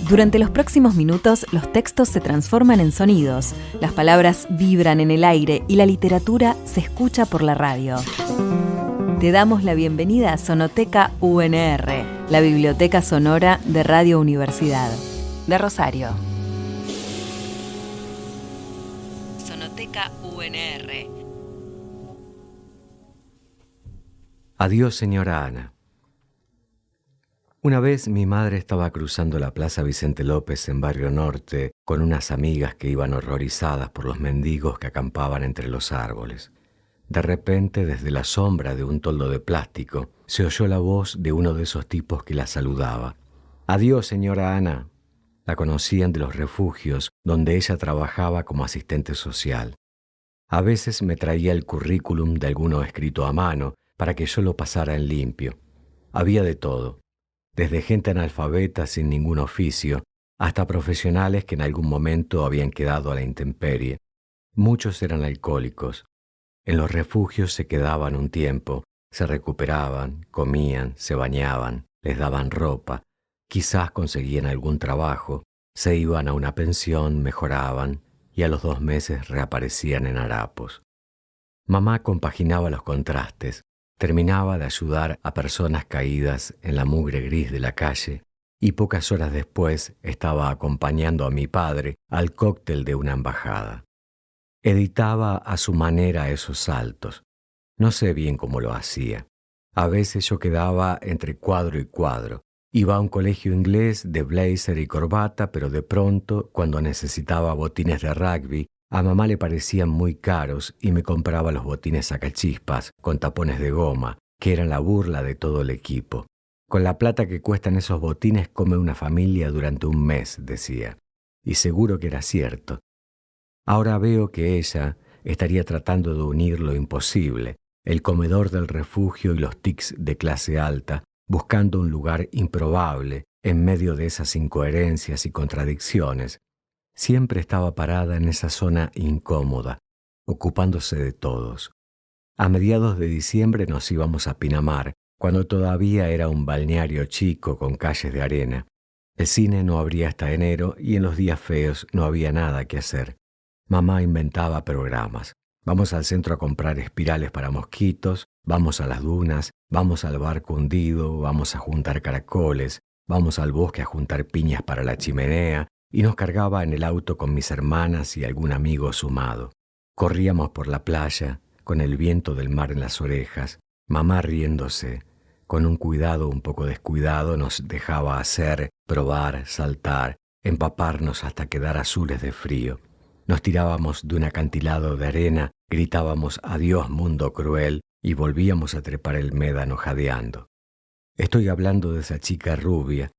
Durante los próximos minutos, los textos se transforman en sonidos, las palabras vibran en el aire y la literatura se escucha por la radio. Te damos la bienvenida a Sonoteca UNR, la biblioteca sonora de Radio Universidad de Rosario. Sonoteca UNR. Adiós, señora Ana. Una vez mi madre estaba cruzando la Plaza Vicente López en Barrio Norte con unas amigas que iban horrorizadas por los mendigos que acampaban entre los árboles. De repente, desde la sombra de un toldo de plástico, se oyó la voz de uno de esos tipos que la saludaba. «Adiós, señora Ana». La conocían de los refugios donde ella trabajaba como asistente social. A veces me traía el currículum de alguno escrito a mano para que yo lo pasara en limpio. Había de todo. Desde gente analfabeta sin ningún oficio, hasta profesionales que en algún momento habían quedado a la intemperie. Muchos eran alcohólicos. En los refugios se quedaban un tiempo, se recuperaban, comían, se bañaban, les daban ropa, quizás conseguían algún trabajo, se iban a una pensión, mejoraban y a los 2 meses reaparecían en harapos. Mamá compaginaba los contrastes. Terminaba de ayudar a personas caídas en la mugre gris de la calle y pocas horas después estaba acompañando a mi padre al cóctel de una embajada. Editaba a su manera esos saltos. No sé bien cómo lo hacía. A veces yo quedaba entre cuadro y cuadro. Iba a un colegio inglés de blazer y corbata, pero de pronto, cuando necesitaba botines de rugby, a mamá le parecían muy caros y me compraba los botines sacachispas con tapones de goma, que eran la burla de todo el equipo. Con la plata que cuestan esos botines come una familia durante 1 mes, decía. Y seguro que era cierto. Ahora veo que ella estaría tratando de unir lo imposible, el comedor del refugio y los tics de clase alta, buscando un lugar improbable en medio de esas incoherencias y contradicciones. Siempre estaba parada en esa zona incómoda, ocupándose de todos. A mediados de diciembre nos íbamos a Pinamar, cuando todavía era un balneario chico con calles de arena. El cine no abría hasta enero y en los días feos no había nada que hacer. Mamá inventaba programas. Vamos al centro a comprar espirales para mosquitos, vamos a las dunas, vamos al barco hundido, vamos a juntar caracoles, vamos al bosque a juntar piñas para la chimenea, y nos cargaba en el auto con mis hermanas y algún amigo sumado. Corríamos por la playa, con el viento del mar en las orejas, mamá riéndose. Con un cuidado un poco descuidado nos dejaba hacer, probar, saltar, empaparnos hasta quedar azules de frío. Nos tirábamos de un acantilado de arena, gritábamos «Adiós, mundo cruel» y volvíamos a trepar el médano jadeando. Estoy hablando de esa chica rubia,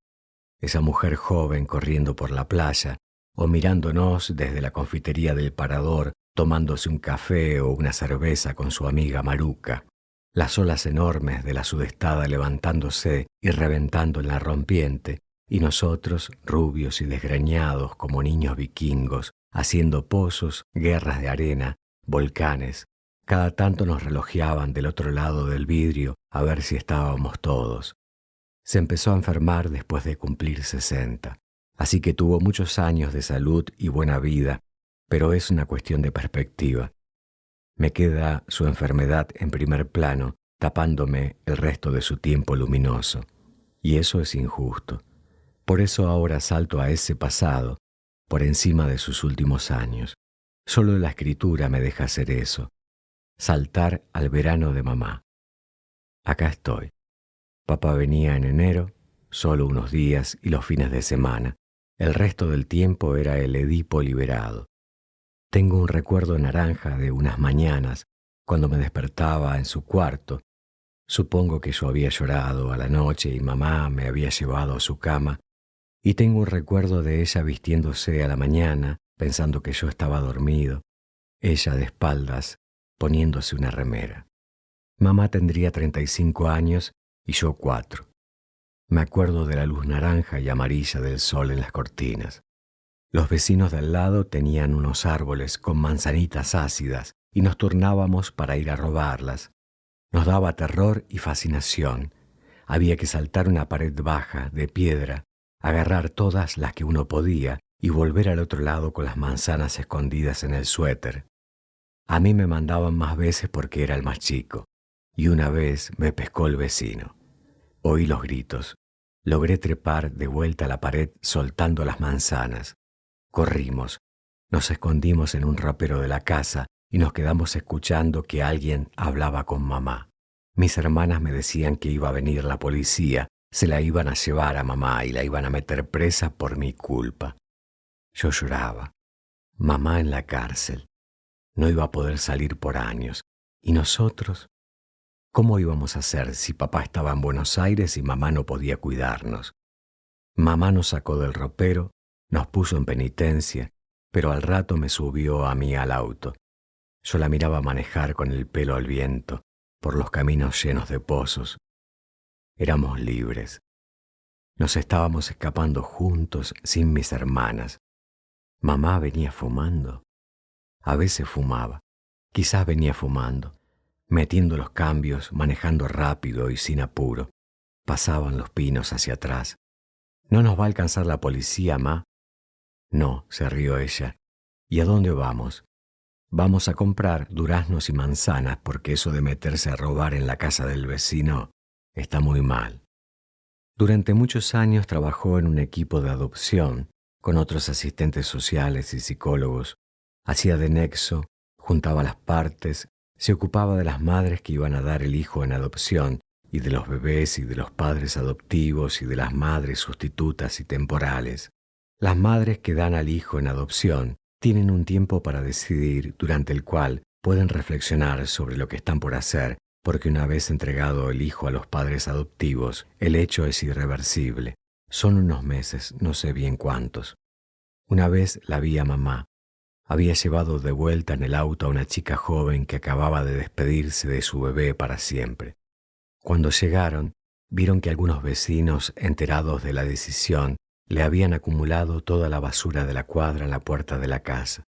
esa mujer joven corriendo por la playa o mirándonos desde la confitería del Parador, tomándose un café o una cerveza con su amiga Maruca. Las olas enormes de la sudestada levantándose y reventando en la rompiente, y nosotros, rubios y desgreñados como niños vikingos, haciendo pozos, guerras de arena, volcanes. Cada tanto nos relojeaban del otro lado del vidrio a ver si estábamos todos. Se empezó a enfermar después de cumplir 60, así que tuvo muchos años de salud y buena vida, pero es una cuestión de perspectiva. Me queda su enfermedad en primer plano, tapándome el resto de su tiempo luminoso, y eso es injusto. Por eso ahora salto a ese pasado, por encima de sus últimos años. Solo la escritura me deja hacer eso, saltar al verano de mamá. Acá estoy. Papá venía en enero, solo unos días y los fines de semana. El resto del tiempo era el Edipo liberado. Tengo un recuerdo naranja de unas mañanas, cuando me despertaba en su cuarto. Supongo que yo había llorado a la noche y mamá me había llevado a su cama. Y tengo un recuerdo de ella vistiéndose a la mañana, pensando que yo estaba dormido. Ella de espaldas, poniéndose una remera. Mamá tendría 35 años y yo 4. Me acuerdo de la luz naranja y amarilla del sol en las cortinas. Los vecinos de al lado tenían unos árboles con manzanitas ácidas y nos turnábamos para ir a robarlas. Nos daba terror y fascinación. Había que saltar una pared baja, de piedra, agarrar todas las que uno podía y volver al otro lado con las manzanas escondidas en el suéter. A mí me mandaban más veces porque era el más chico, y una vez me pescó el vecino. Oí los gritos. Logré trepar de vuelta a la pared soltando las manzanas. Corrimos, nos escondimos en un ropero de la casa y nos quedamos escuchando que alguien hablaba con mamá. Mis hermanas me decían que iba a venir la policía, se la iban a llevar a mamá y la iban a meter presa por mi culpa. Yo lloraba. Mamá en la cárcel. No iba a poder salir por años. ¿Y nosotros? ¿Cómo íbamos a hacer si papá estaba en Buenos Aires y mamá no podía cuidarnos? Mamá nos sacó del ropero, nos puso en penitencia, pero al rato me subió a mí al auto. Yo la miraba manejar con el pelo al viento, por los caminos llenos de pozos. Éramos libres. Nos estábamos escapando juntos sin mis hermanas. Mamá venía fumando. A veces fumaba, quizás venía fumando, metiendo los cambios, manejando rápido y sin apuro. Pasaban los pinos hacia atrás. ¿No nos va a alcanzar la policía, ma? No, se rió ella. ¿Y a dónde vamos? Vamos a comprar duraznos y manzanas porque eso de meterse a robar en la casa del vecino está muy mal. Durante muchos años trabajó en un equipo de adopción con otros asistentes sociales y psicólogos. Hacía de nexo, juntaba las partes, se ocupaba de las madres que iban a dar el hijo en adopción y de los bebés y de los padres adoptivos y de las madres sustitutas y temporales. Las madres que dan al hijo en adopción tienen un tiempo para decidir durante el cual pueden reflexionar sobre lo que están por hacer, porque una vez entregado el hijo a los padres adoptivos, el hecho es irreversible. Son unos meses, no sé bien cuántos. Una vez la vi a mamá. Había llevado de vuelta en el auto a una chica joven que acababa de despedirse de su bebé para siempre. Cuando llegaron, vieron que algunos vecinos, enterados de la decisión, le habían acumulado toda la basura de la cuadra en la puerta de la casa.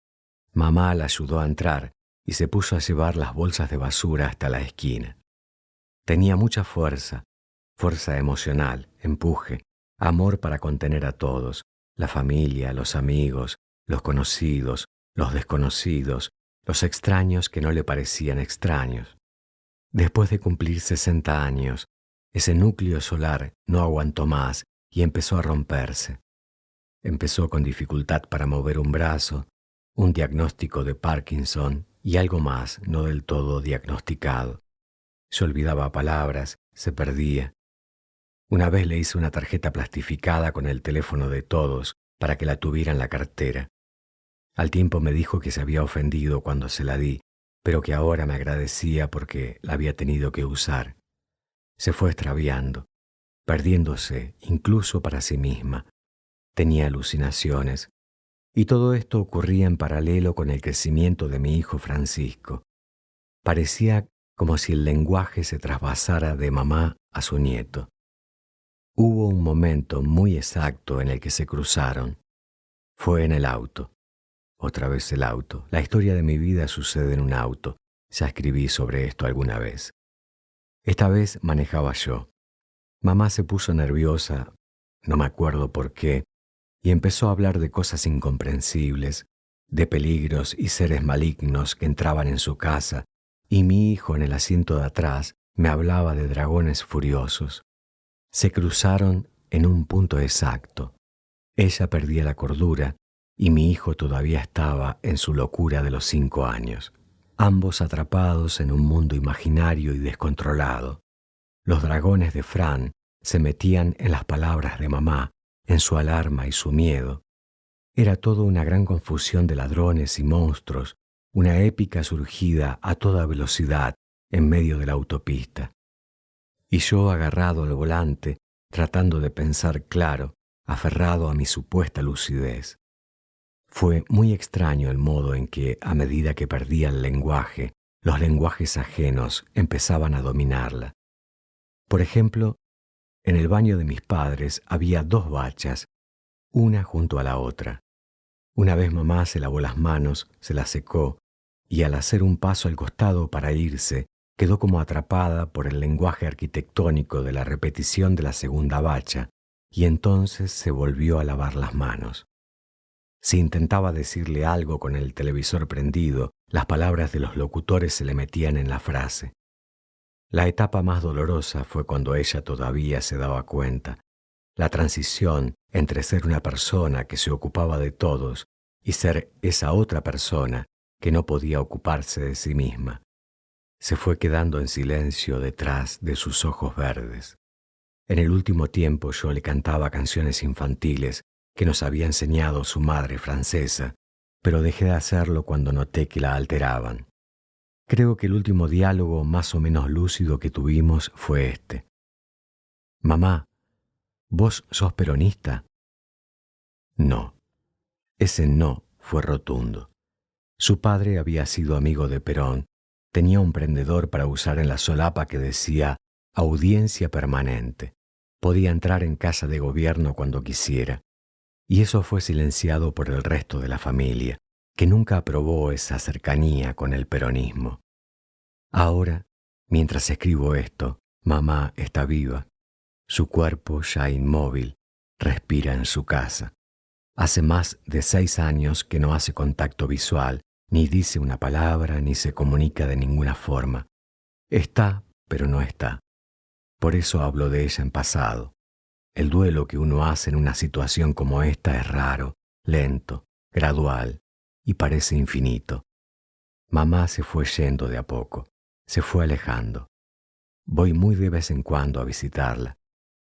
Mamá la ayudó a entrar y se puso a llevar las bolsas de basura hasta la esquina. Tenía mucha fuerza, fuerza emocional, empuje, amor para contener a todos, la familia, los amigos, los conocidos, los desconocidos, los extraños que no le parecían extraños. Después de cumplir 60 años, ese núcleo solar no aguantó más y empezó a romperse. Empezó con dificultad para mover un brazo, un diagnóstico de Parkinson y algo más no del todo diagnosticado. Se olvidaba palabras, se perdía. Una vez le hice una tarjeta plastificada con el teléfono de todos para que la tuviera en la cartera. Al tiempo me dijo que se había ofendido cuando se la di, pero que ahora me agradecía porque la había tenido que usar. Se fue extraviando, perdiéndose incluso para sí misma. Tenía alucinaciones, y todo esto ocurría en paralelo con el crecimiento de mi hijo Francisco. Parecía como si el lenguaje se trasvasara de mamá a su nieto. Hubo un momento muy exacto en el que se cruzaron. Fue en el auto. Otra vez el auto. La historia de mi vida sucede en un auto. Ya escribí sobre esto alguna vez. Esta vez manejaba yo. Mamá se puso nerviosa, no me acuerdo por qué, y empezó a hablar de cosas incomprensibles, de peligros y seres malignos que entraban en su casa, y mi hijo en el asiento de atrás me hablaba de dragones furiosos. Se cruzaron en un punto exacto. Ella perdía la cordura y mi hijo todavía estaba en su locura de los 5 años. Ambos atrapados en un mundo imaginario y descontrolado. Los dragones de Fran se metían en las palabras de mamá, en su alarma y su miedo. Era todo una gran confusión de ladrones y monstruos, una épica surgida a toda velocidad en medio de la autopista. Y yo agarrado al volante, tratando de pensar claro, aferrado a mi supuesta lucidez. Fue muy extraño el modo en que, a medida que perdía el lenguaje, los lenguajes ajenos empezaban a dominarla. Por ejemplo, en el baño de mis padres había 2 bachas, una junto a la otra. Una vez mamá se lavó las manos, se las secó, y al hacer un paso al costado para irse, quedó como atrapada por el lenguaje arquitectónico de la repetición de la segunda bacha, y entonces se volvió a lavar las manos. Si intentaba decirle algo con el televisor prendido, las palabras de los locutores se le metían en la frase. La etapa más dolorosa fue cuando ella todavía se daba cuenta, la transición entre ser una persona que se ocupaba de todos y ser esa otra persona que no podía ocuparse de sí misma. Se fue quedando en silencio detrás de sus ojos verdes. En el último tiempo yo le cantaba canciones infantiles que nos había enseñado su madre francesa, pero dejé de hacerlo cuando noté que la alteraban. Creo que el último diálogo más o menos lúcido que tuvimos fue este. Mamá, ¿vos sos peronista? No. Ese no fue rotundo. Su padre había sido amigo de Perón. Tenía un prendedor para usar en la solapa que decía audiencia permanente. Podía entrar en casa de gobierno cuando quisiera. Y eso fue silenciado por el resto de la familia, que nunca aprobó esa cercanía con el peronismo. Ahora, mientras escribo esto, mamá está viva. Su cuerpo, ya inmóvil, respira en su casa. Hace más de 6 años que no hace contacto visual, ni dice una palabra, ni se comunica de ninguna forma. Está, pero no está. Por eso hablo de ella en pasado. El duelo que uno hace en una situación como esta es raro, lento, gradual y parece infinito. Mamá se fue yendo de a poco, se fue alejando. Voy muy de vez en cuando a visitarla.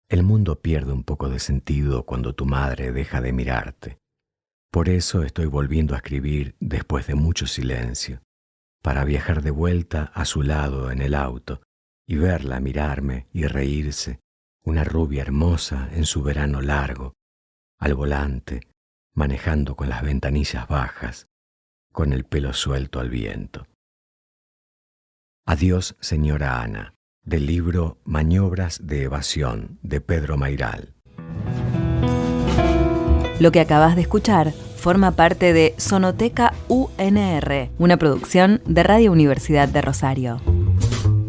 El mundo pierde un poco de sentido cuando tu madre deja de mirarte. Por eso estoy volviendo a escribir después de mucho silencio, para viajar de vuelta a su lado en el auto y verla mirarme y reírse, una rubia hermosa en su verano largo, al volante, manejando con las ventanillas bajas, con el pelo suelto al viento. Adiós, señora Ana, del libro Maniobras de evasión, de Pedro Mairal. Lo que acabas de escuchar forma parte de Sonoteca UNR, una producción de Radio Universidad de Rosario.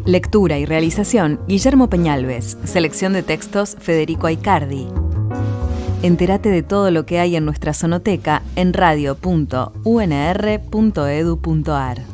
Lectura y realización, Guillermo Peñalves. Selección de textos, Federico Aicardi. Entérate de todo lo que hay en nuestra sonoteca en radio.unr.edu.ar.